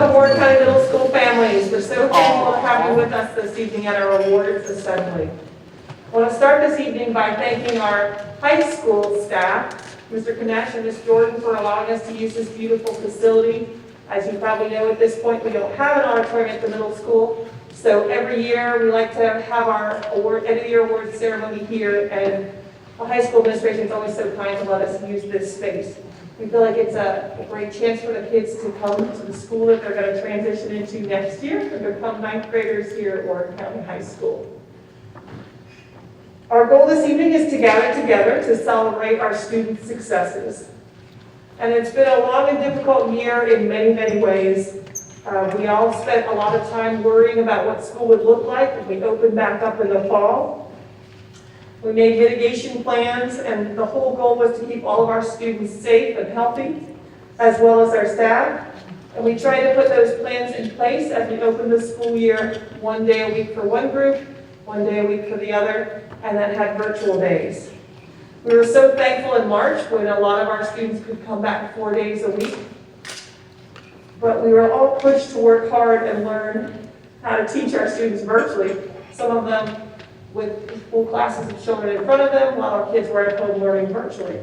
Welcome, Warren County Middle School families. We're so thankful to have you with us this evening at our awards assembly. I want to start this evening by thanking our high school staff, Mr. Kanesh and Ms. Jordan, for allowing us to use this beautiful facility. As you probably know, at this point, we don't have an auditorium at the middle school. So every year, we like to have our end of the year awards ceremony here, and the high school administration is always so kind to let us use this space. We feel like it's a great chance for the kids to come to the school that they're going to transition into next year and become ninth graders here at Warren County High School. Our goal this evening is to gather together to celebrate our students' successes. And it's been a long and difficult year in many, many ways. We all spent a lot of time worrying about what school would look like when we opened back up in the fall. We made mitigation plans, and the whole goal was to keep all of our students safe and healthy, as well as our staff. And we tried to put those plans in place as we opened the school year, one day a week for one group, one day a week for the other, and then had virtual days. We were so thankful in March when a lot of our students could come back 4 days a week. But we were all pushed to work hard and learn how to teach our students virtually, some of them with full classes of children in front of them while our kids were at home learning virtually.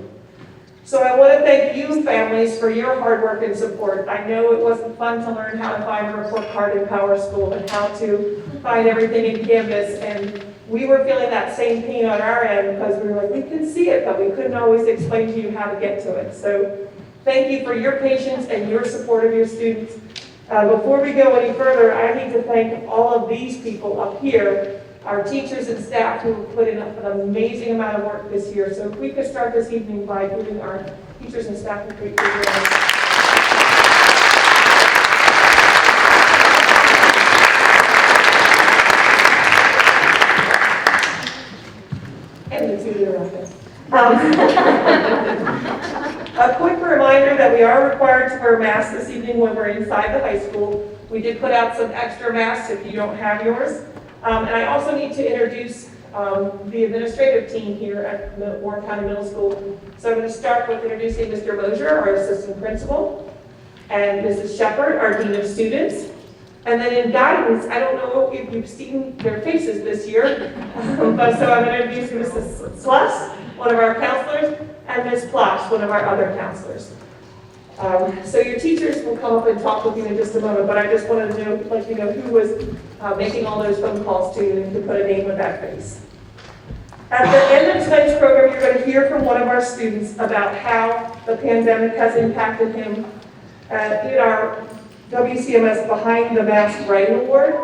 So I want to thank you families for your hard work and support. I know it wasn't fun to learn how to find a report card in Power School and how to find everything in Canvas, and we were feeling that same pain on our end because we were like, we could see it, but we couldn't always explain to you how to get to it. So thank you for your patience and your support of your students. Before we go any further, I need to thank all of these people up here, our teachers and staff who have put in an amazing amount of work this year. So if we could start this evening by giving our teachers and staff a great round. And the two around A quick reminder that we are required to wear masks this evening when we're inside the high school. We did put out some extra masks if you don't have yours. And I also need to introduce the administrative team here at Warren County Middle School. So I'm going to start with introducing Mr. Mosier, our assistant principal, and Mrs. Shepard, our dean of students. And then in guidance, I don't know if you've seen their faces this year, but so I'm going to introduce Mrs. Sluss, one of our counselors, and Ms. Plosh, one of our other counselors. So your teachers will come up and talk with you in just a moment, but I just wanted to let you know who was making all those phone calls to you and to put a name with that face. At the end of tonight's program, you're going to hear from one of our students about how the pandemic has impacted him in our WCMS Behind the Mask Writing Award.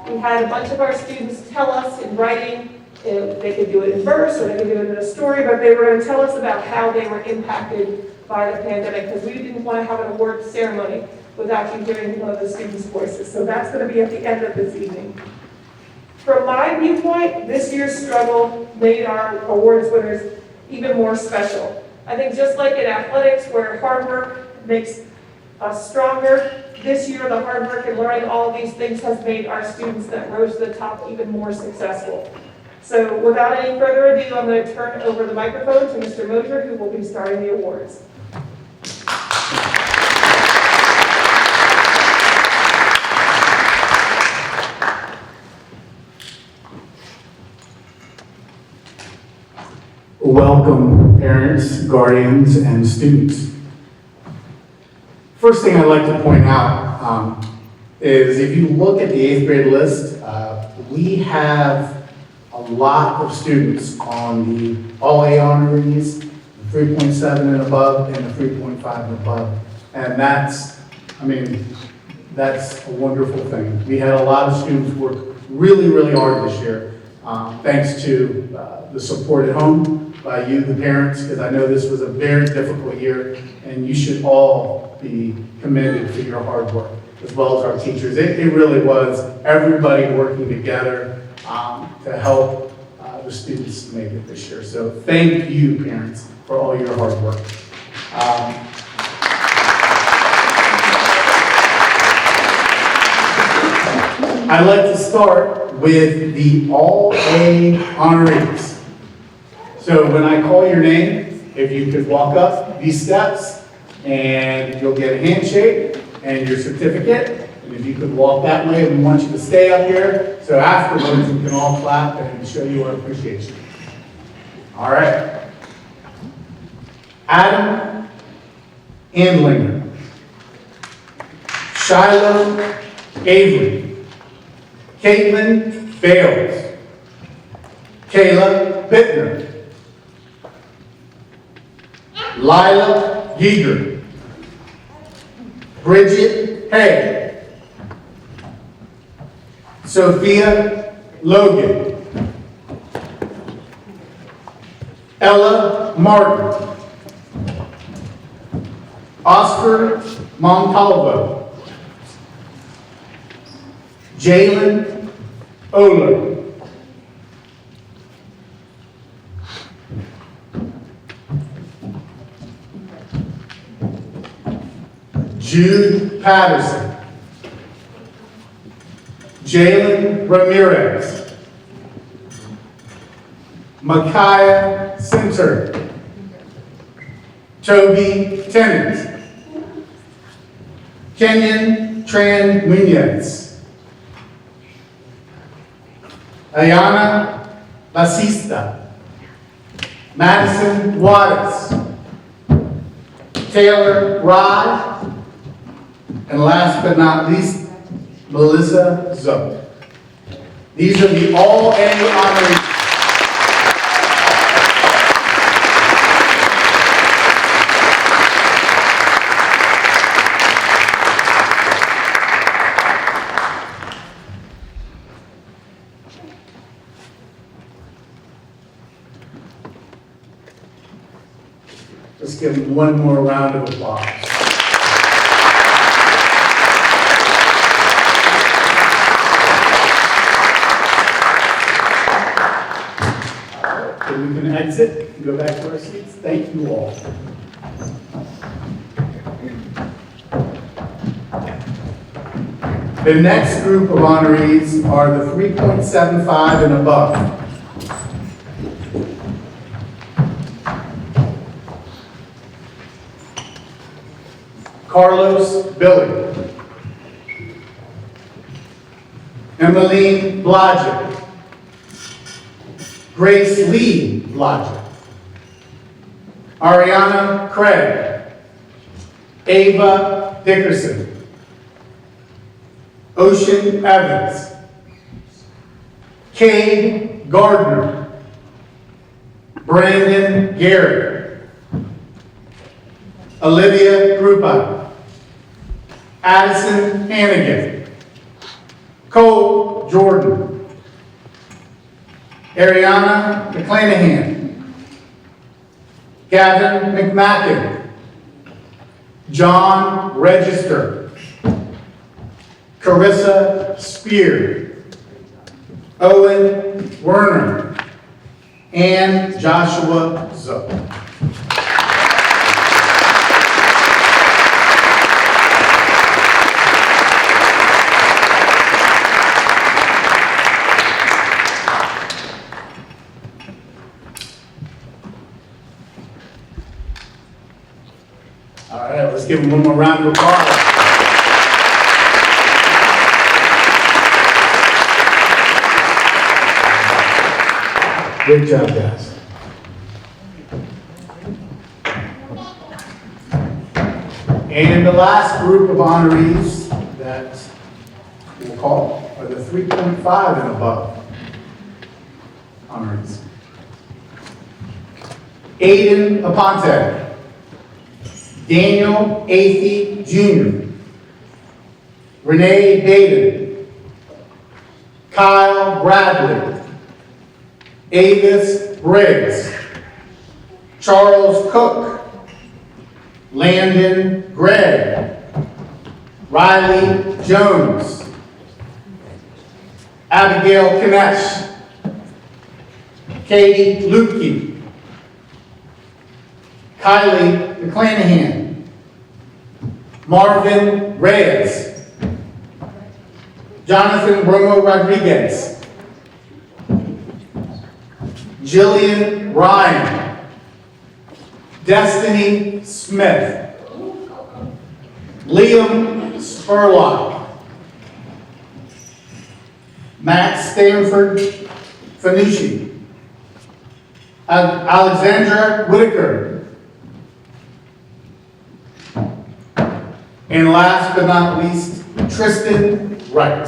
We had a bunch of our students tell us in writing, they could do it in verse or they could do it in a story, but they were going to tell us about how they were impacted by the pandemic, because we didn't want to have an award ceremony without you hearing one of the students' voices. So that's going to be at the end of this evening. From my viewpoint, this year's struggle made our awards winners even more special. I think just like in athletics, where hard work makes us stronger, this year the hard work and learning all of these things has made our students that rose to the top even more successful. So without any further ado, I'm going to turn over the microphone to Mr. Mosier, who will be starting the awards. Welcome, parents, guardians, and students. First thing I'd like to point out is if you look at the 8th grade list, we have a lot of students on the all A honorees, the 3.7 and above, and the 3.5 and above. And that's a wonderful thing. We had a lot of students work really, really hard this year, thanks to the support at home by you, the parents, because I know this was a very difficult year, and you should all be commended for your hard work, as well as our teachers. It really was everybody working together to help the students make it this year. So thank you, parents, for all your hard work. I'd like to start with the All A honorees. So when I call your name, if you could walk up these steps, and you'll get a handshake, and your certificate. And if you could walk that way, we want you to stay up here, so afterwards we can all clap and show you our appreciation. All right. Adam Andlinger. Shiloh Avery. Caitlin Bales. Kayla Bittner. Lila Yeager. Bridget Hay. Sophia Logan. Ella Martin. Oscar Montalvo. Jalen Oler. Jude Patterson. Jalen Ramirez. Micaiah Center. Toby Tennant. Kenyon Tran Muñez. Ayana Lasista. Madison Watts. Taylor Rod. And last but not least, Melissa Zoe. These are the All-A honorees. Let's give them one more round of applause. So we can exit and go back to our seats. Thank you all. The next group of honorees are the 3.75 and above. Carlos Billy. Emmeline Blodgett. Grace Lee Blodgett. Ariana Craig. Ava Dickerson. Ocean Evans. Cade Gardner. Brandon Gary. Olivia Grupa. Addison Hannigan. Cole Jordan. Ariana McClanahan. Gavin McMacken. John Register. Carissa Spear. Owen Werner. And Joshua Zoe. All right, let's give them one more round of applause. Great job, guys. And the last group of honorees that we'll call are the 3.5 and above honorees. Aiden Aponte. Daniel Athey Jr. Renee Baden. Kyle Bradley. Avis Briggs. Charles Cook. Landon Gregg. Riley Jones. Abigail Kinesh. Katie Lukey. Kylie McClanahan. Marvin Reyes. Jonathan Romo Rodriguez. Jillian Ryan. Destiny Smith. Liam Spurlock. Matt Stanford Fanucci. Alexandra Whitaker. And last but not least, Tristan Wright.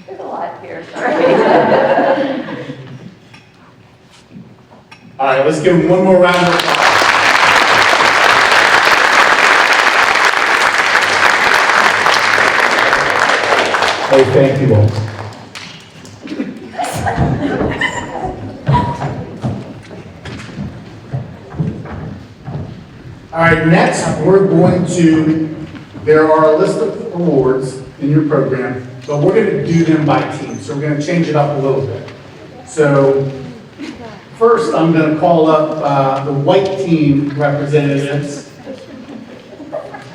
There's a lot here, sorry. All right, let's give him one more round of applause. Hey, thank you all. All right, next we're going to, there are a list of awards in your program, but we're going to do them by team. So we're going to change it up a little bit. So first, I'm going to call up the white team representatives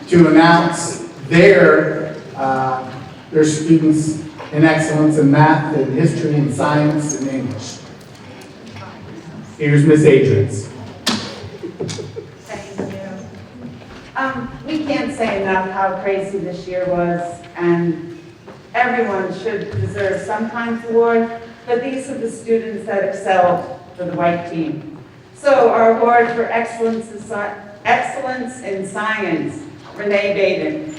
to announce their students in excellence in math and history and science and English. Here's Miss Adrians. Thank you. We can't say enough how crazy this year was, and everyone should deserve some kind of award, but these are the students that excelled for the white team. So our award for excellence in science, Renee Baden.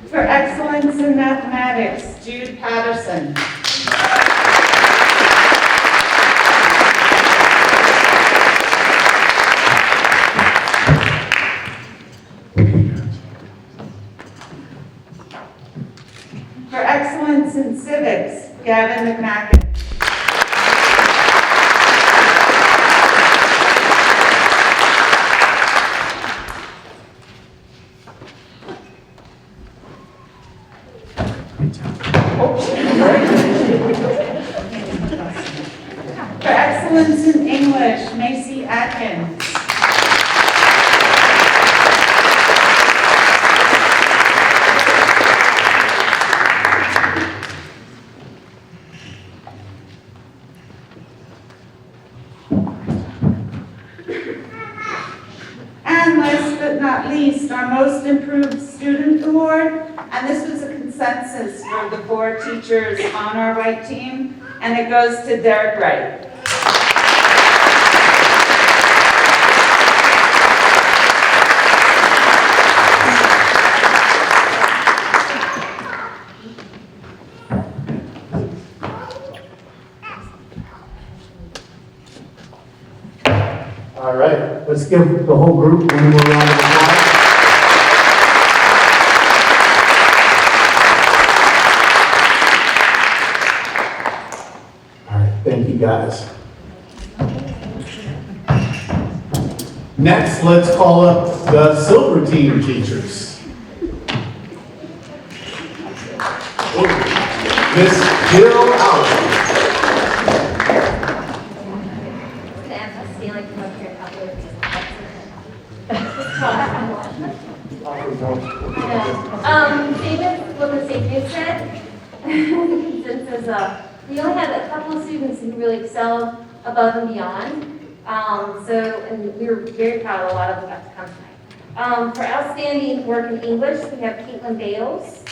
For excellence in mathematics, Jude Patterson. For excellence in civics, Gavin McMacken. For excellence in English, Macy Atkins. And last but not least, our Most Improved Student Award, and this was a consensus for the 4 teachers on our white team, and it goes to Derek Wright. All right, let's give the whole group one more round of applause. All right, thank you guys. Next, let's call up the silver team teachers. Miss Jill Allen. David, what Ms. Adrian said, since we only had a couple of students who really excelled above and beyond. And we were very proud of a lot of them got to come tonight. For outstanding work in English, we have Caitlin Bales.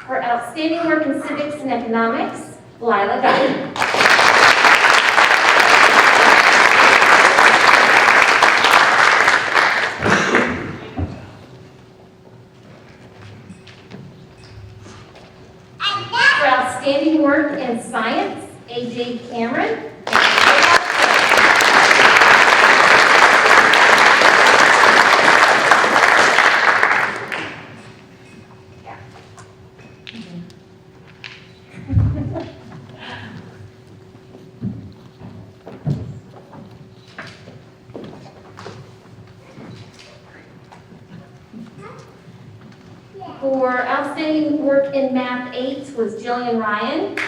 For outstanding work in civics and economics, Lila Guy. For outstanding work in science AJ Cameron. For outstanding work in Math 8 was Jillian Ryan. We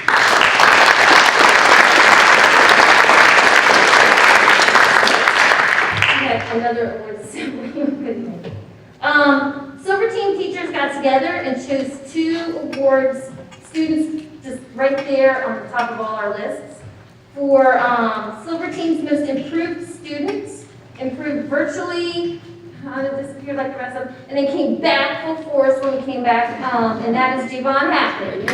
had another award ceremony. Silver team teachers got together and chose 2 awards, students just right there on the top of all our lists. For silver team's most improved students, improved virtually, kind of disappeared like the rest of them, and then came back full force when we came back, and that is Javon Hackman.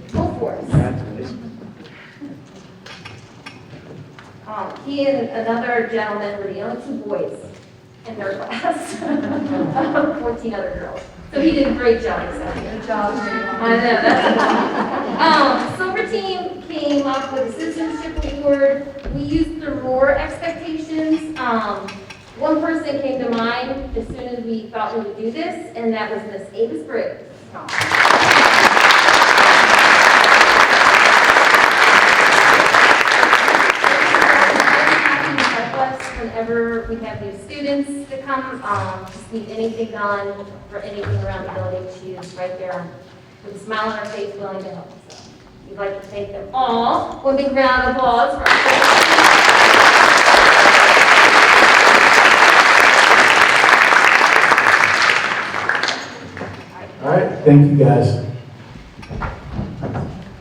Full force. He and another gentleman were the only 2 boys in their class, 14 other girls. So he did a great job. Good job. I know, that's Silver team came up with a citizenship award. We used the ROAR expectations. One person came to mind as soon as we thought we would do this, and that was Miss Avis Briggs. Whenever we have new students to come, just need anything done or anything around the building, she is right there with a smile on her face, willing to help. So we'd like to thank them all. One big round of applause for All right, thank you guys.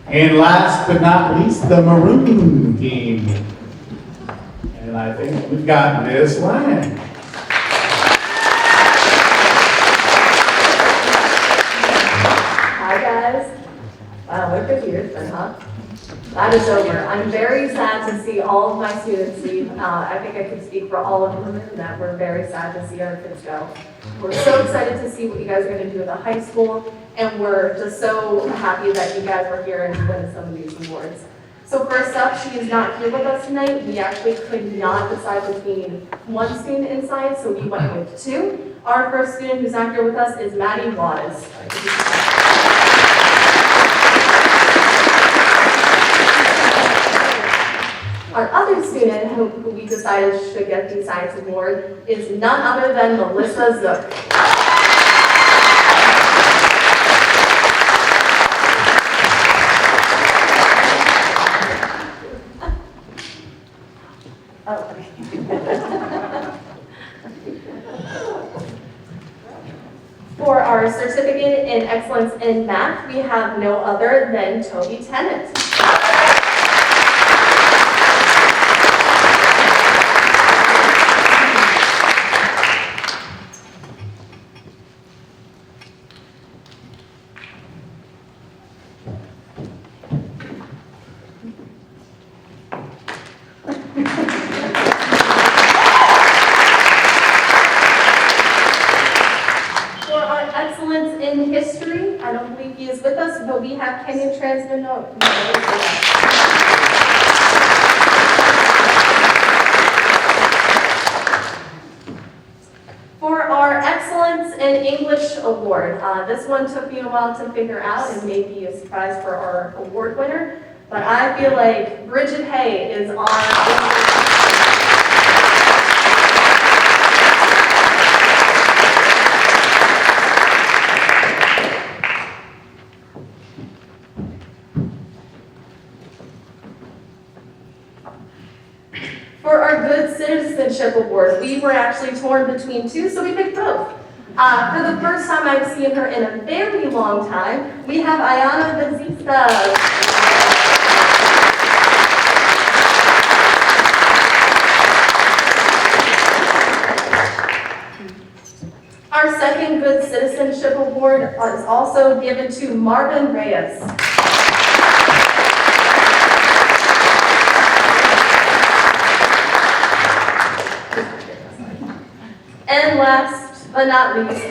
And last but not least, the maroon team. And I think we've got Ms. Lang. Hi, guys. Wow, what a good year it's been, huh? That is over. I'm very sad to see all of my students leave. I think I could speak for all of them in that we're very sad to see our kids go. We're so excited to see what you guys are going to do at the high school, and we're just so happy that you guys were here and win some of these awards. So first up, she is not here with us tonight. We actually could not decide between one student inside, so we went with 2. Our first student who's not here with us is Maddie Waz. Our other student who we decided should get the Science Award is none other than Melissa Zook. For our certificate in excellence in math, we have no other than Toby Tennant. In history, I don't believe he is with us, but we have Kenyon Transmino. For our Excellence in English Award, this one took me a while to figure out and may be a surprise for our award winner, but I feel like Bridget Hay is For our Good Citizenship Award, we were actually torn between 2, so we picked both. For the first time I've seen her in a very long time, we have Ayana Bazista. Our second Good Citizenship Award is also given to Marvin Reyes. And last but not least,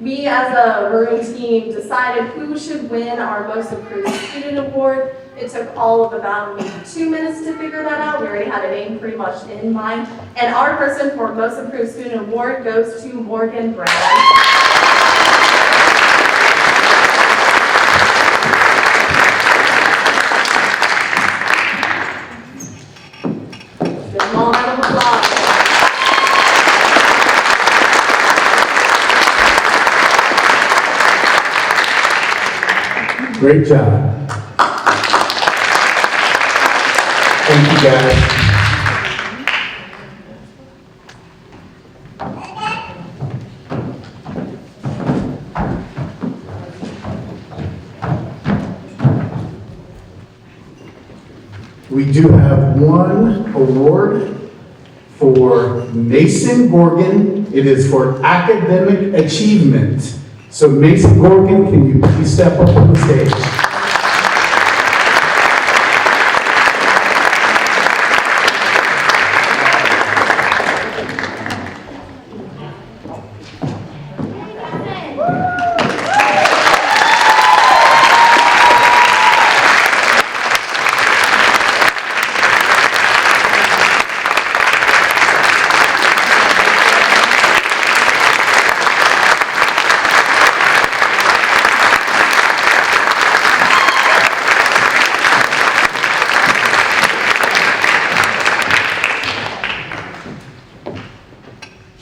we as a Maroon team decided who should win our Most Improved Student Award. It took all of about maybe 2 minutes to figure that out. We already had a name pretty much in mind. And our person for Most Improved Student Award goes to Morgan Brown. Give them all a round of applause. Great job. Thank you, guys. We do have one award for Mason Gorgon. It is for academic achievement. So Mason Gorgon, can you please step up on the stage?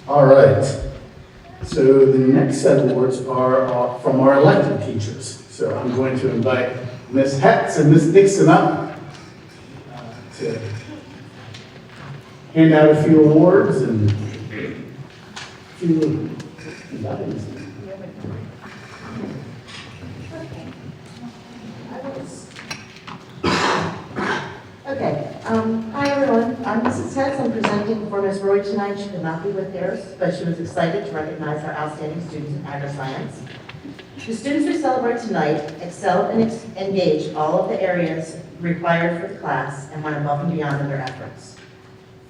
All right. So the next set of awards are from our elected teachers. So I'm going to invite Ms. Hetz and Ms. Dixon up to hand out a few awards and a few medals. Okay, hi everyone, I'm Mrs. Hetz, I'm presenting for Ms. Roy tonight. She could not be with hers, but she was excited to recognize our outstanding students in agri-science. The students we celebrate tonight excelled and engaged all of the areas required for the class and went above and beyond in their efforts.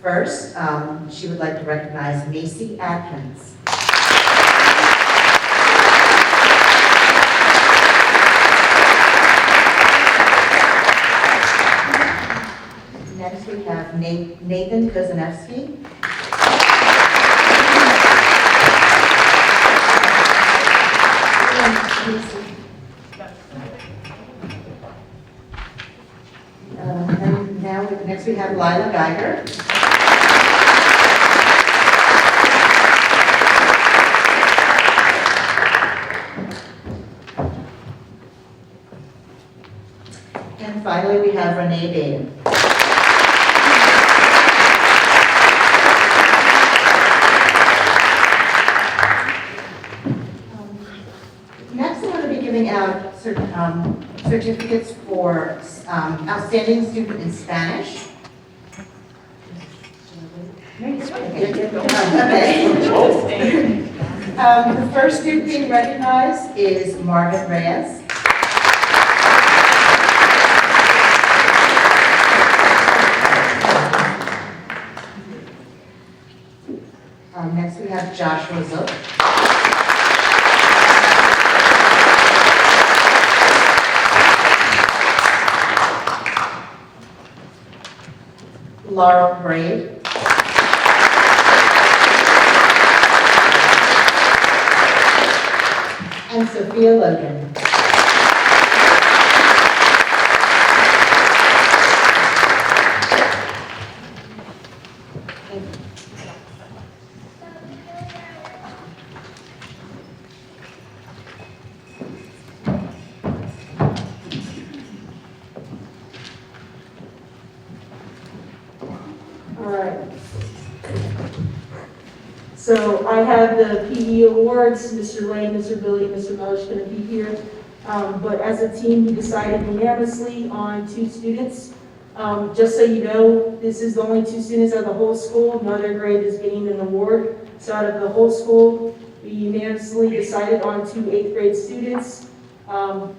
First, she would like to recognize Macy Atkins. Next, we have Nathan Kozanevsky. And now, next we have Lila Geiger. And finally, we have Renee Baden. Next, I'm going to be giving out certificates for outstanding student in Spanish. Okay. The first student being recognized is Marvin Reyes. Next, we have Joshua Zook. Laurel Braid. And Sophia Logan. All right. So I have the PE awards, Mr. Lane, Mr. Billy, Mr. Mosh going to be here. But as a team, we decided unanimously on 2 students. Just so you know, this is the only 2 students out of the whole school. No other grade is getting an award. So out of the whole school, we unanimously decided on 2 8th grade students.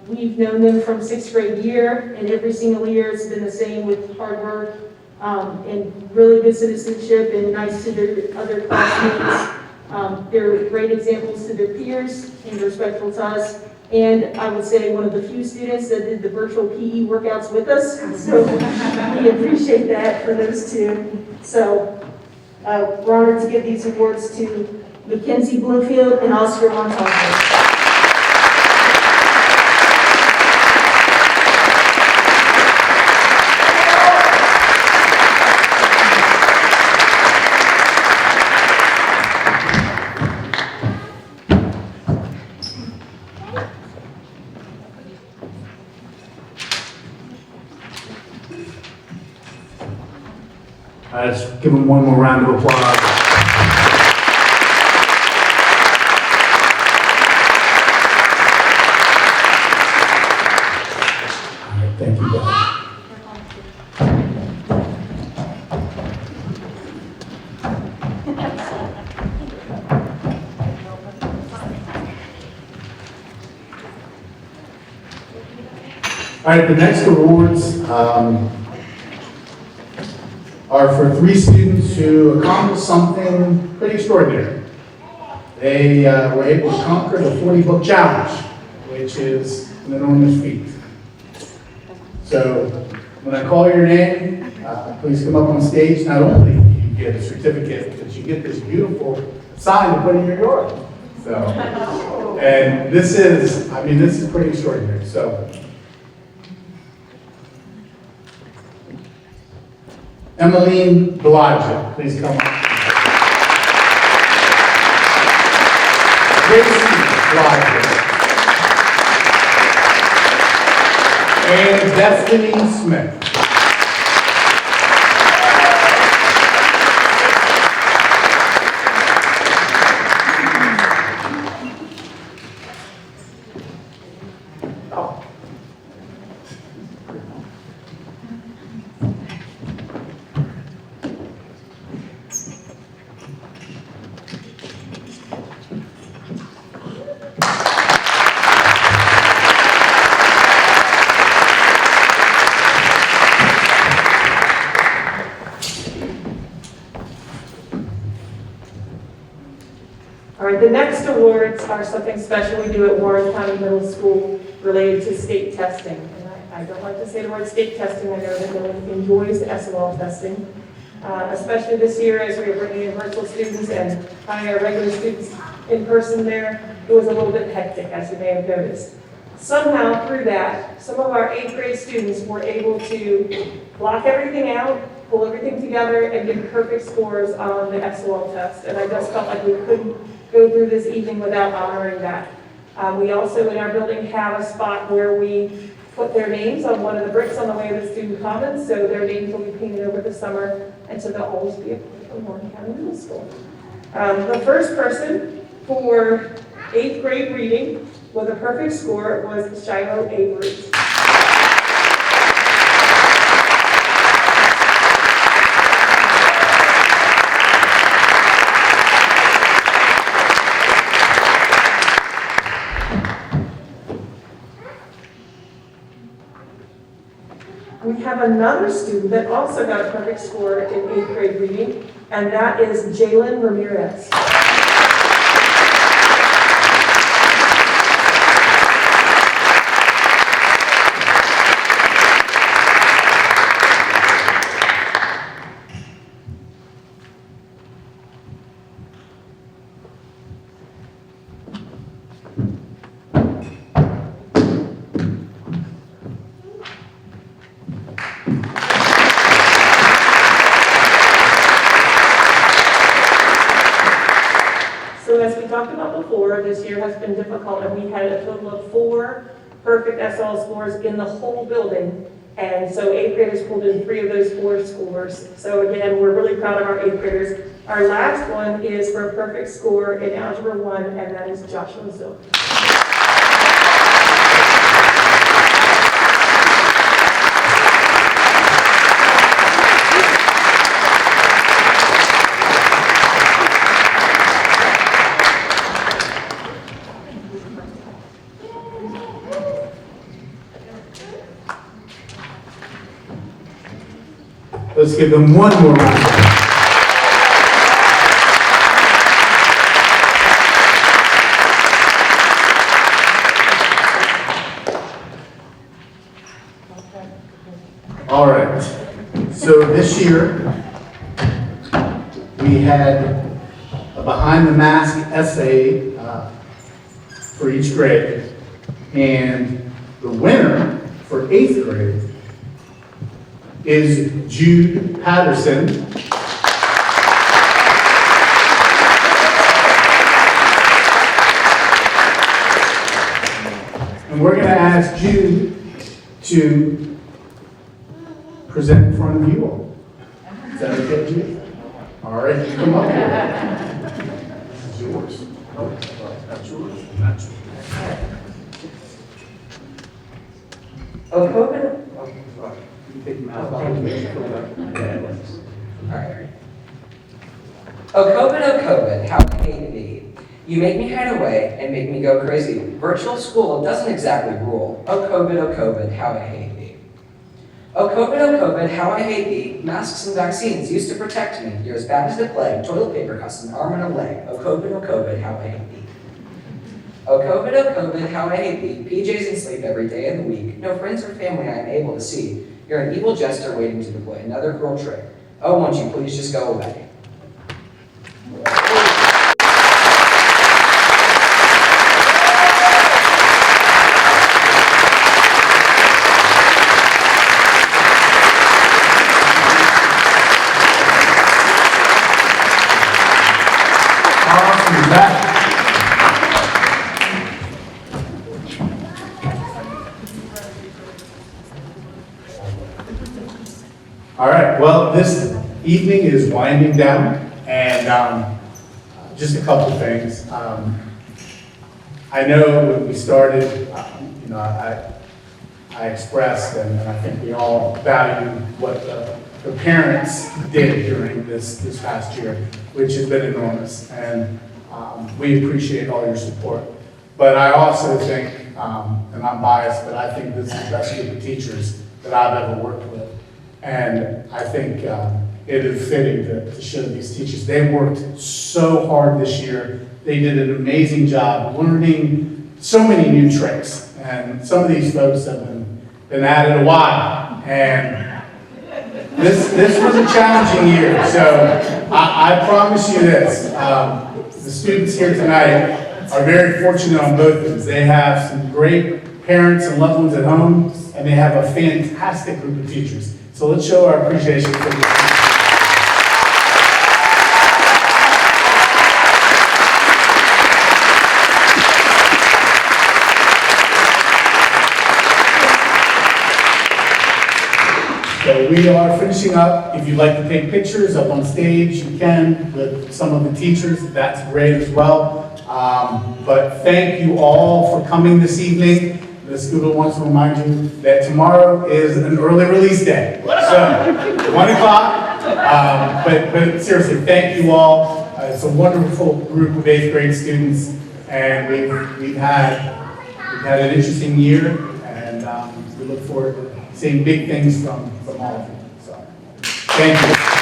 We've known them from 6th grade year, and every single year it's been the same with hard work and really good citizenship and nice to their other classmates. They're great examples to their peers and respectful to us. And I would say one of the few students that did the virtual PE workouts with us. So we appreciate that for those two. So we're honored to give these awards to Mackenzie Bloomfield and Oscar Montalvo. Let's give them one more round of applause. All right, thank you, guys. All right, the next awards are for 3 students who accomplished something pretty extraordinary. They were able to conquer the 40-book challenge, which is an enormous feat. So when I call your name, please come up on stage. Not only do you get a certificate, but you get this beautiful sign to put in your yard. So, and this is pretty extraordinary. So, Emmeline Belaja, please come up. Gracie Belaja. And Destiny Smith. The next awards are something special we do at Warren County Middle School related to state testing. And I don't like to say the word state testing. I know that no one enjoys SOL testing, especially this year as we are bringing in virtual students and having our regular students in person there. It was a little bit hectic, as you may have noticed. Somehow through that, some of our 8th grade students were able to block everything out, pull everything together, and get perfect scores on the SOL test. And I just felt like we couldn't go through this evening without honoring that. We also in our building have a spot where we put their names on one of the bricks on the way to the student commons, so their names will be painted over the summer, and so they'll always be a part of Warren County Middle School. The first person for 8th grade reading with a perfect score was Shiloh Avery. We have another student that also got a perfect score in 8th grade reading, and that is Jalen Ramirez. Talked about before, this year has been difficult, and we had a total of 4 perfect SL scores in the whole building, and so 8th graders pulled in 3 of those 4 scores. So again, we're really proud of our 8th graders. Our last one is for a perfect score in Algebra 1, and that is Joshua Zook. Let's give them one more round. All right, so this year, we had a behind the mask essay for each grade, and the winner for 8th grade is Jude Patterson. And we're going to ask Jude to present in front of you all. Is that okay, Jude? All right, you come up here. This is yours. Oh, that's yours. That's yours. Oh, COVID? You take them out. Alright. Oh, COVID, how I hate thee. You make me hide away and make me go crazy. Virtual school doesn't exactly rule. Oh, COVID, how I hate thee. Oh, COVID, how I hate thee. Masks and vaccines used to protect me. You're as bad as the plague. Toilet paper costs an arm and a leg. Oh, COVID, how I hate thee. Oh, COVID, how I hate thee. PJs and sleep every day of the week. No friends or family I am able to see. You're an evil jester waiting to deploy another cruel trick. Oh, won't you please just go away? Awesome, back. All right, well, this evening is winding down, and just a couple things. I know when we started, I expressed, and I think we all value what the parents did during this past year, which has been enormous, and we appreciate all your support. But I also think, and I'm biased, but I think this is the best group of teachers that I've ever worked with. And I think it is fitting to show these teachers. They worked so hard this year. They did an amazing job learning so many new tricks. And some of these folks have been at it a while. And this was a challenging year. So I promise you this, the students here tonight are very fortunate on both ends. They have some great parents and loved ones at home, and they have a fantastic group of teachers. So let's show our appreciation for the So we are finishing up. If you'd like to take pictures up on stage, you can with some of the teachers. That's great as well. But thank you all for coming this evening. The school wants to remind you that tomorrow is an early release day. So, 1 o'clock. But seriously, thank you all. It's a wonderful group of 8th grade students, and we've had an interesting year, and we look forward to seeing big things from all of you. So, thank you.